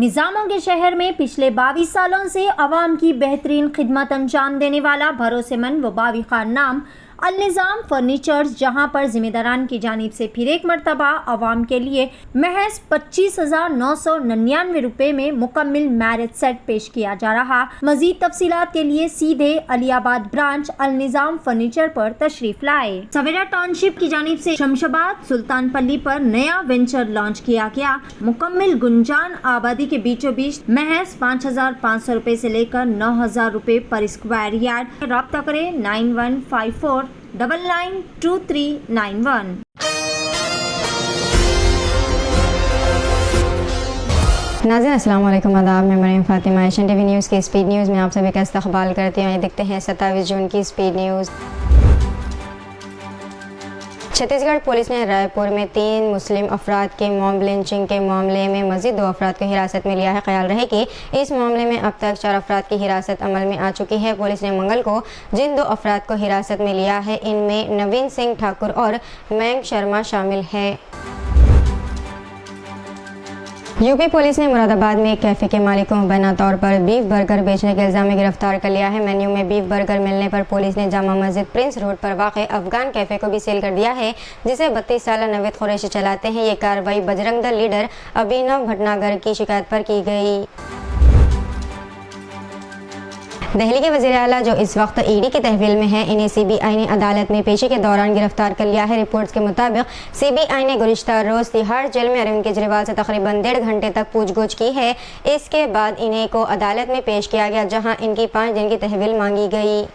निज़ामों के शहर में पिछले 22 सालों से आवाम की बेहतरीन खिदमत अंजाम देने वाला भरोसेमंद व बाविक़ार नाम अल निज़ाम फर्नीचर्स, जहां पर जिम्मेदारान की जानिब से फिर एक मरतबा आवाम के लिए महज 25,999 रुपये में मुकम्मल मैरिज सेट पेश किया जा रहा। मजीद तफसीलात के लिए सीधे अलियाबाद ब्रांच अल निज़ाम फर्नीचर पर तशरीफ लाए। सवेरा टाउनशिप की जानिब से शमशाबाद सुल्तानपल्ली पर नया वेंचर लॉन्च किया गया। मुकम्मल गुंजान आबादी के बीचों बीच महज 5,500 रुपये से लेकर 9,000 रुपये पर स्क्वायर यार्ड। राब्ता करें 9154 992391। नाज़रीन अस्सलाम वालेकुम, आदाब। मैं Maryam Fatima Asian TV news की स्पीड न्यूज़ में आप सभी का इस्तकबाल करती हूँ। ये देखते हैं 27 जून की स्पीड न्यूज़। छत्तीसगढ़ पुलिस ने रायपुर में 3 मुस्लिम अफराद के मॉब लिंचिंग के मामले में मज़ीद 2 अफराद को हिरासत में लिया है। ख्याल रहे कि इस मामले में अब तक 4 अफराद की हिरासत अमल में आ चुकी है। पुलिस ने मंगल को जिन 2 अफराद को हिरासत में लिया है, इनमें नवीन सिंह ठाकुर और मयंक शर्मा शामिल है। यूपी पुलिस ने मुरादाबाद में एक कैफ़े के मालिक को मुबैना तौर पर बीफ बर्गर बेचने के इल्ज़ाम में गिरफ्तार कर लिया है। मेन्यू में बीफ बर्गर मिलने पर पुलिस ने जामा मस्जिद प्रिंस रोड पर वाक़े अफगान कैफ़े को भी सील कर दिया है, जिसे 32 साल नवीद कुरैशी चलाते हैं। ये कार्रवाई बजरंग दल लीडर अभिनव भटनागर की शिकायत पर की गई। दिल्ली के वज़ीर आला जो इस वक्त ईडी की तहवील में है, इन्हें सीबीआई ने अदालत में पेशी के दौरान गिरफ्तार कर लिया है। रिपोर्ट्स के मुताबिक सीबीआई ने गुज़िश्ता रोज़ तिहाड़ जेल में अरविंद केजरीवाल से तकरीबन 1.5 घंटे तक पूछगछ की है। इसके बाद इन्हें को अदालत में पेश किया गया, जहां इनकी 5 दिन की तहवील मांगी गई।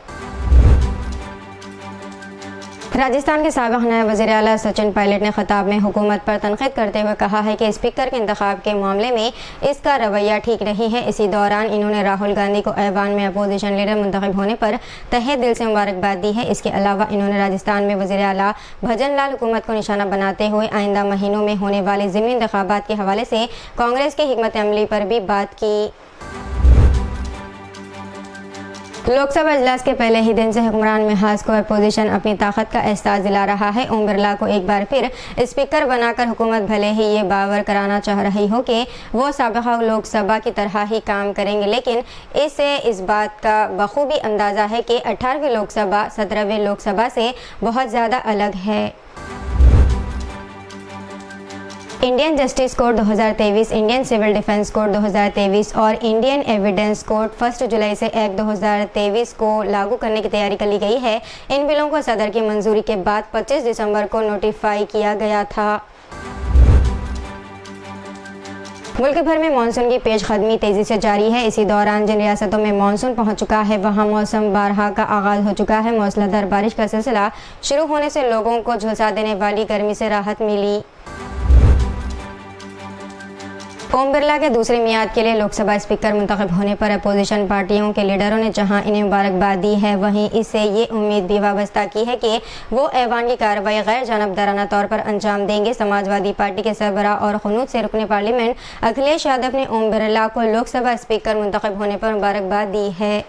राजस्थान के साबिक़ नायब वज़ीर आला सचिन पायलट ने खिताब में हुकूमत पर तनक़ीद करते हुए कहा है कि स्पीकर के इंतखाब के मामले में इसका रवैया ठीक नहीं है। इसी दौरान इन्होंने राहुल गांधी को ऐवान में अपोजिशन लीडर मुंतखब होने पर तहे दिल से मुबारकबाद दी है। इसके अलावा इन्होंने राजस्थान में वज़ीर आला भजन लाल हुकूमत को निशाना बनाते हुए आइंदा महीनों में होने वाले ज़िमनी इंतखाबात के हवाले से कांग्रेस की हिकमत अमली पर भी बात की। लोकसभा इजलास के पहले ही दिन से हुक्मरान मिहाज को अपोजिशन अपनी ताकत का एहसास दिला रहा है। ओम बिरला को एक बार फिर स्पीकर बनाकर हुकूमत भले ही ये बावर कराना चाह रही हो कि वो साबिक़ा लोकसभा की तरह ही काम करेंगे, लेकिन इससे इस बात का बखूबी अंदाज़ा है कि 18वीं लोकसभा 17वीं लोकसभा से बहुत ज़्यादा अलग है। Indian justice code 2023, Indian civil defence code 2023 और इंडियन एविडेंस कोड 1 जुलाई से एक्ट 2023 को लागू करने की तैयारी कर ली गई है। इन बिलों को सदर की मंजूरी के बाद 25 दिसंबर को नोटिफाई किया गया था। मुल्क भर में मानसून की पेशकदमी तेज़ी से जारी है। इसी दौरान जिन रियासतों में मानसून पहुंच चुका है, वहां मौसम बारहा का आगाज़ हो चुका है। मूसलाधार बारिश का सिलसिला शुरू होने से लोगों को झुलसा देने वाली गर्मी से राहत मिली। ओम बिरला के दूसरी मियाद के लिए लोकसभा स्पीकर मुंतखब होने पर अपोजिशन पार्टियों के लीडरों ने जहां इन्हें मुबारकबाद दी है, वहीं इससे ये उम्मीद भी वाबस्ता की है कि वो ऐवान की कार्रवाई गैर जानबदाराना तौर पर अंजाम देंगे। समाजवादी पार्टी के सरबराह और ख़ुनूद से रुकने पार्लियामेंट अखिलेश यादव ने ओम बिरला को लोकसभा स्पीकर मुंतखब होने पर मुबारकबाद दी है।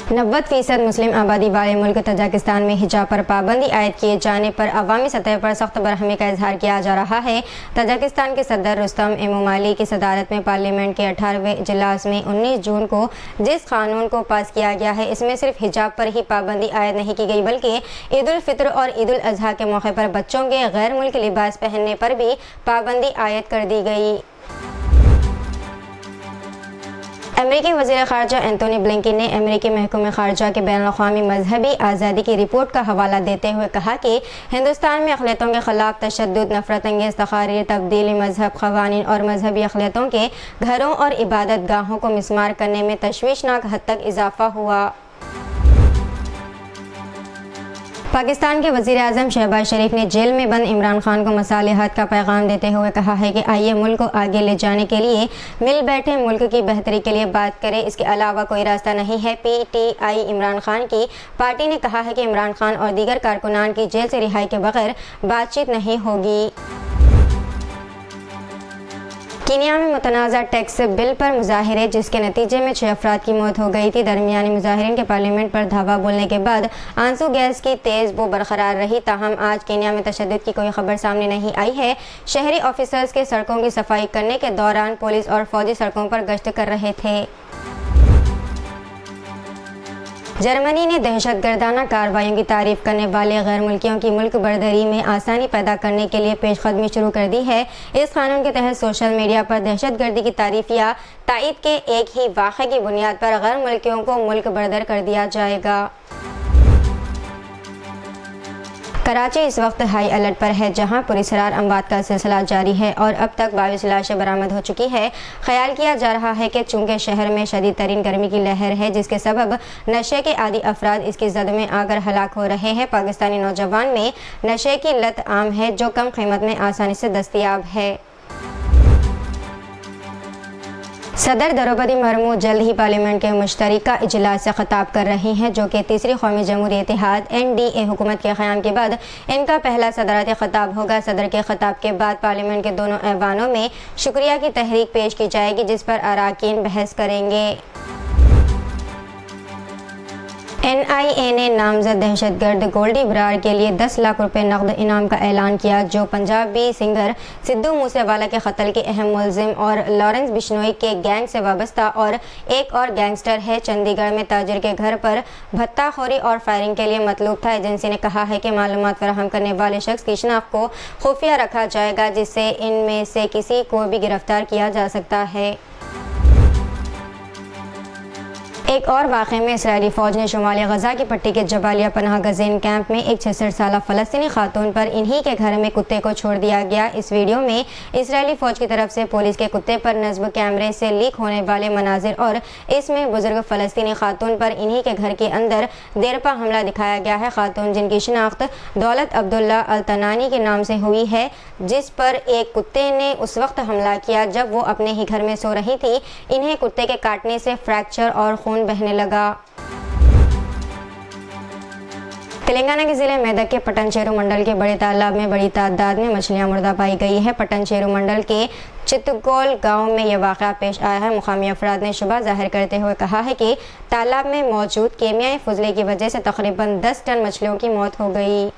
90% मुस्लिम आबादी वाले मुल्क तजाकिस्तान में हिजाब पर पाबंदी आयद किए जाने पर अवामी सतह पर सख्त बरहमी का इजहार किया जा रहा है। तजाकिस्तान के सदर रुस्तम एमोमाली की सदारत में पार्लियामेंट के 18वें इजलास में 19 जून को जिस कानून को पास किया गया है, इसमें सिर्फ हिजाब पर ही पाबंदी आयद नहीं की गई, बल्कि ईद उल फित्र और ईद उल अजहा के मौके पर बच्चों के गैर मुल्की लिबास पहनने पर भी पाबंदी आयद कर दी गई। अमेरिकी वज़ीर ख़ारजा एंटोनी ब्लिंकन ने अमेरिकी महकूम ख़ारजा के बैनुल-अक़वामी मजहबी आज़ादी की रिपोर्ट का हवाला देते हुए कहा कि हिंदुस्तान में अक़लियतों के ख़िलाफ़ तशद्दुद, नफ़रत अंगेज़ तक़ारीर, तब्दीली मजहब क़वानीन और मजहबी अक़लियतों के घरों और इबादत गाहों को मिस्मार करने में तशवीशनाक हद तक इजाफ़ा हुआ। पाकिस्तान के वज़ीर आज़म शहबाज शरीफ ने जेल में बंद इमरान खान को मसालिहत का पैगाम देते हुए कहा है कि आइए मुल्क को आगे ले जाने के लिए मिल बैठे, मुल्क की बेहतरी के लिए बात करें, इसके अलावा कोई रास्ता नहीं है। पीटीआई इमरान खान की पार्टी ने कहा है कि इमरान खान और दीगर कारकुनान की जेल से रिहाई के बगैर बातचीत नहीं होगी। कीनिया में मुतनाज़ा टैक्स बिल पर मुजाहिरे जिसके नतीजे में 6 अफराद की मौत हो गई थी। दरमियानी मुजाहिरीन के पार्लियामेंट पर धावा बोलने के बाद आंसू गैस की तेज़ बू बरकरार रही। ताहम आज कीनिया में तशद्दुद की कोई खबर सामने नहीं आई है। शहरी ऑफिसर्स के सड़कों की सफाई करने के दौरान पुलिस और फौजी सड़कों पर गश्त कर रहे थे। जर्मनी ने दहशतगर्दाना कार्रवाइयों की तारीफ करने वाले गैर मुल्कियों की मुल्क बर्दरी में आसानी पैदा करने के लिए पेशकदमी शुरू कर दी है। इस कानून के तहत सोशल मीडिया पर दहशतगर्दी की तारीफ या तायद के एक ही वाक़े की बुनियाद पर गैर मुल्कियों को मुल्क बर्दर कर दिया जाएगा। कराची इस वक्त हाई अलर्ट पर है, जहां पुरस्रार अमवात का सिलसिला जारी है और अब तक 22 लाशें बरामद हो चुकी है। ख्याल किया जा रहा है कि चूंकि शहर में शदीद तरीन गर्मी की लहर है, जिसके सबब नशे के आदी अफराद इसकी जद में आकर हलाक हो रहे हैं। पाकिस्तानी नौजवान में नशे की लत आम है, जो कम कीमत में आसानी से दस्तयाब है। सदर द्रौपदी मुर्मू जल्द ही पार्लियामेंट के मुश्तरका इजलास से खिताब कर रही हैं, जो कि तीसरी कौमी जमहूरी इत्तेहाद NDA हुकूमत के क़याम के बाद इनका पहला सदराती खिताब होगा। सदर के खिताब के बाद पार्लियामेंट के दोनों ऐवानों में शुक्रिया की तहरीक पेश की जाएगी, जिस पर अराकीन बहस करेंगे। NIA ने नामजद दहशतगर्द गोल्डी बरार के लिए 10 लाख रुपए नकद इनाम का ऐलान किया, जो पंजाबी सिंगर सिद्धू मूसेवाला के कत्ल के अहम मुलजिम और लॉरेंस बिश्नोई के गैंग से वाबस्ता और एक और गैंगस्टर है। चंडीगढ़ में ताजिर के घर पर भत्ताखोरी और फायरिंग के लिए मतलूब था। एजेंसी ने कहा है कि मालूमात फराहम करने वाले शख्स की शनाख्त को खुफिया रखा जाएगा, जिससे इनमें से किसी को भी गिरफ्तार किया जा सकता है। एक और वाक़े में इसराइली फ़ौज ने शुमाली गजा की पट्टी के जबालिया पनाह गज़ीन कैंप में एक 66 साला फ़लस्तीनी खातून पर इन्हीं के घर में कुत्ते को छोड़ दिया गया। इस वीडियो में इसराइली फ़ौज की तरफ से पुलिस के कुत्ते पर नस्ब कैमरे से लीक होने वाले मनाजिर और इसमें बुजुर्ग फ़लस्तीनी खातून पर इन्हीं के घर के अंदर देरपा हमला दिखाया गया है। खातून, जिनकी शिनाख्त दौलत अब्दुल्ला अल तनानी के नाम से हुई है, जिस पर एक कुत्ते ने उस वक्त हमला किया जब वो अपने ही घर में सो रही थी। इन्हें कुत्ते के काटने से फ्रैक्चर और खून बहने लगा। तेलंगाना के ज़िले मेदक के पटनचेरू मंडल के बड़े तालाब में बड़ी तादाद में मछलियां मुर्दा पाई गई है। पटनचेरू मंडल के चित्तगोल गांव में यह वाक़या पेश आया है। मुकामी अफराद ने शुबा जाहिर करते हुए कहा है कि तालाब में मौजूद कीमियाई फुजले की वजह से तकरीबन 10 टन मछलियों की मौत हो गई।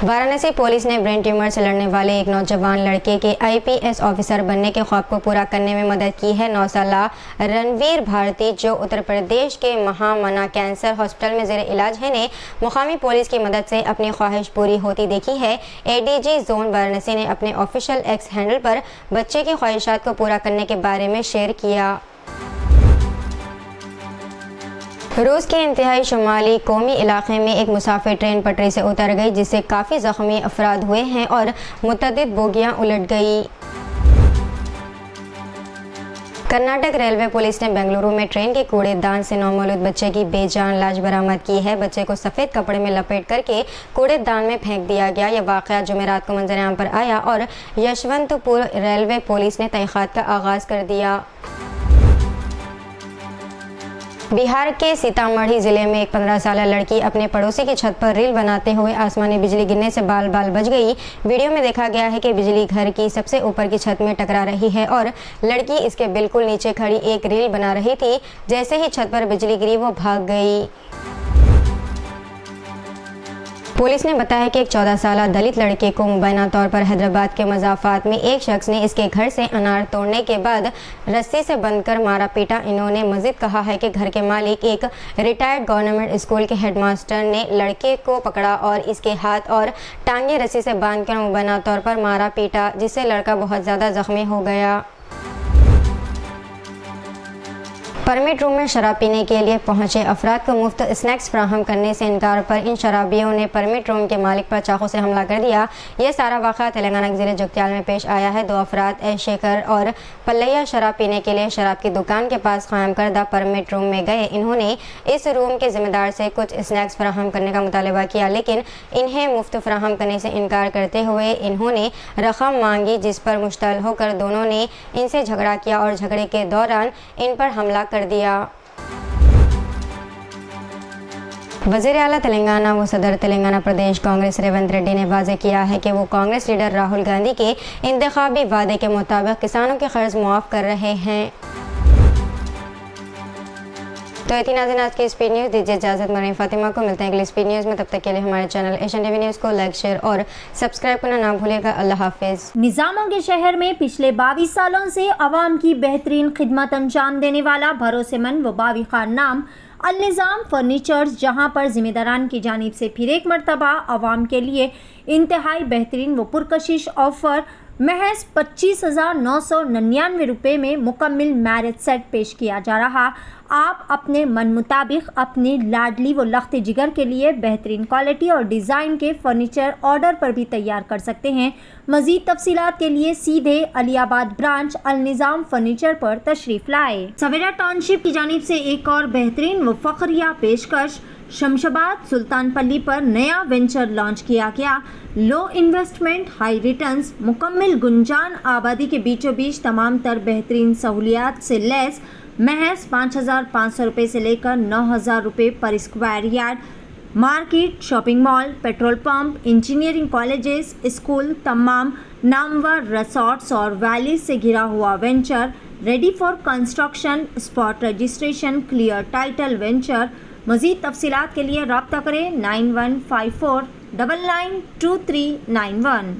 वाराणसी पुलिस ने ब्रेन ट्यूमर से लड़ने वाले एक नौजवान लड़के के IPS ऑफिसर बनने के ख्वाब को पूरा करने में मदद की है। 9 साला रणवीर भारती, जो उत्तर प्रदेश के महामना कैंसर हॉस्पिटल में ज़ेर इलाज है, ने मुकामी पुलिस की मदद से अपनी ख्वाहिश पूरी होती देखी है। ADG जोन वाराणसी ने अपने ऑफिशियल X हैंडल पर बच्चे की ख्वाहिशात को पूरा करने के बारे में शेयर किया। रूस के इंतहाई शुमाली कौमी इलाके में एक मुसाफिर ट्रेन पटरी से उतर गई, जिससे काफ़ी ज़ख्मी अफराद हुए हैं और मुतअद्दिद बोगियां उलट गई। कर्नाटक रेलवे पुलिस ने बेंगलुरु में ट्रेन के कूड़ेदान से नौमौलूद बच्चे की बेजान लाश बरामद की है। बच्चे को सफ़ेद कपड़े में लपेट करके कूड़ेदान में फेंक दिया गया। यह वाक़या जुमेरात को मंजर-ए-आम पर आया और यशवंतपुर रेलवे पुलिस ने तहक़ीक़ात का आगाज़ कर दिया। बिहार के सीतामढ़ी ज़िले में एक 15 साला लड़की अपने पड़ोसी की छत पर रील बनाते हुए आसमानी बिजली गिरने से बाल बाल बच गई। वीडियो में देखा गया है कि बिजली घर की सबसे ऊपर की छत में टकरा रही है और लड़की इसके बिल्कुल नीचे खड़ी एक रील बना रही थी। जैसे ही छत पर बिजली गिरी, वो भाग गई। पुलिस ने बताया कि एक 14 साला दलित लड़के को मुबैना तौर पर हैदराबाद के मज़ाफ़ात में एक शख्स ने इसके घर से अनार तोड़ने के बाद रस्सी से बंधकर मारा पीटा। इन्होंने मज़ीद कहा है कि घर के मालिक, एक रिटायर्ड गवर्नमेंट स्कूल के हेडमास्टर, ने लड़के को पकड़ा और इसके हाथ और टांगे रस्सी से बांधकर मुबैना तौर पर मारा पीटा, जिससे लड़का बहुत ज़्यादा ज़ख्मी हो गया। परमिट रूम में शराब पीने के लिए पहुंचे अफराद को मुफ्त स्नैक्स फ्राहम करने से इनकार पर इन शराबियों ने परमिट रूम के मालिक पर चाकू से हमला कर दिया। यह सारा वाक़या तेलंगाना के ज़िले जगत्याल में पेश आया है। 2 अफराद शेखर और पल्लैया शराब पीने के लिए शराब की दुकान के पास कायम करदा परमिट रूम में गए। इन्होंने इस रूम के ज़िम्मेदार से कुछ स्नैक्स फ्राहम करने का मुतालबा किया, लेकिन इन्हें मुफ्त फ्राहम करने से इनकार करते हुए इन्होंने रकम मांगी, जिस पर मुश्तल होकर दोनों ने इनसे झगड़ा किया और झगड़े के दौरान इन पर हमला कर दिया। वज़ीर आला तेलंगाना व सदर तेलंगाना प्रदेश कांग्रेस रेवंत रेड्डी ने वाज़ेह किया है कि वो कांग्रेस लीडर राहुल गांधी के इंतखाबी वादे के मुताबिक किसानों के कर्ज मुआफ़ कर रहे हैं। तो इतनी नाज़रीन आज की स्पीड न्यूज़, दीजिए इजाज़त। मरीम फातिमा को मिलते हैं अगली स्पीड न्यूज़ में। तब तक के लिए हमारे चैनल एशियन टीवी न्यूज़ को लाइक, शेयर और सब्सक्राइब करना ना भूलिएगा। अल्लाह हाफिज़। निज़ामों के शहर में पिछले 22 सालों से आवाम की बेहतरीन खिदमत अंजाम देने वाला भरोसेमंद व बाविकार नाम अल-निज़ाम फर्नीचर्स, जहां पर जिम्मेदारान की जानिब से फिर एक मरतबा आवाम के लिए इंतहाई बेहतरीन व पुरकशिश ऑफर महज 25,999 रुपये में मुकम्मल मैरिज सेट पेश किया जा रहा। आप अपने मन मुताबिक अपनी लाडली व लख्त जिगर के लिए बेहतरीन क्वालिटी और डिज़ाइन के फर्नीचर ऑर्डर पर भी तैयार कर सकते हैं। मज़ीद तफसीलात के लिए सीधे अलियाबाद ब्रांच अल-निज़ाम फर्नीचर पर तशरीफ़ लाए। सवेरा टाउनशिप की जानिब से एक और बेहतरीन व फ़ख्रिया पेशकश, शमशाबाद सुल्तानपल्ली पर नया वेंचर लॉन्च किया गया। लो इन्वेस्टमेंट हाई रिटर्न्स, मुकम्मल गुंजान आबादी के बीचों बीच तमाम तर बेहतरीन सहूलियात से लैस महज 5,500 रुपये से लेकर 9,000 रुपये पर square yard. Market, shopping mall, petrol pump, engineering colleges, school, तमाम नामवर रिसोर्ट्स और वैलीज से घिरा हुआ venture, ready for construction, spot registration, clear title venture. मज़ीद तफसीलात के लिए रब्ता करें 9154992391।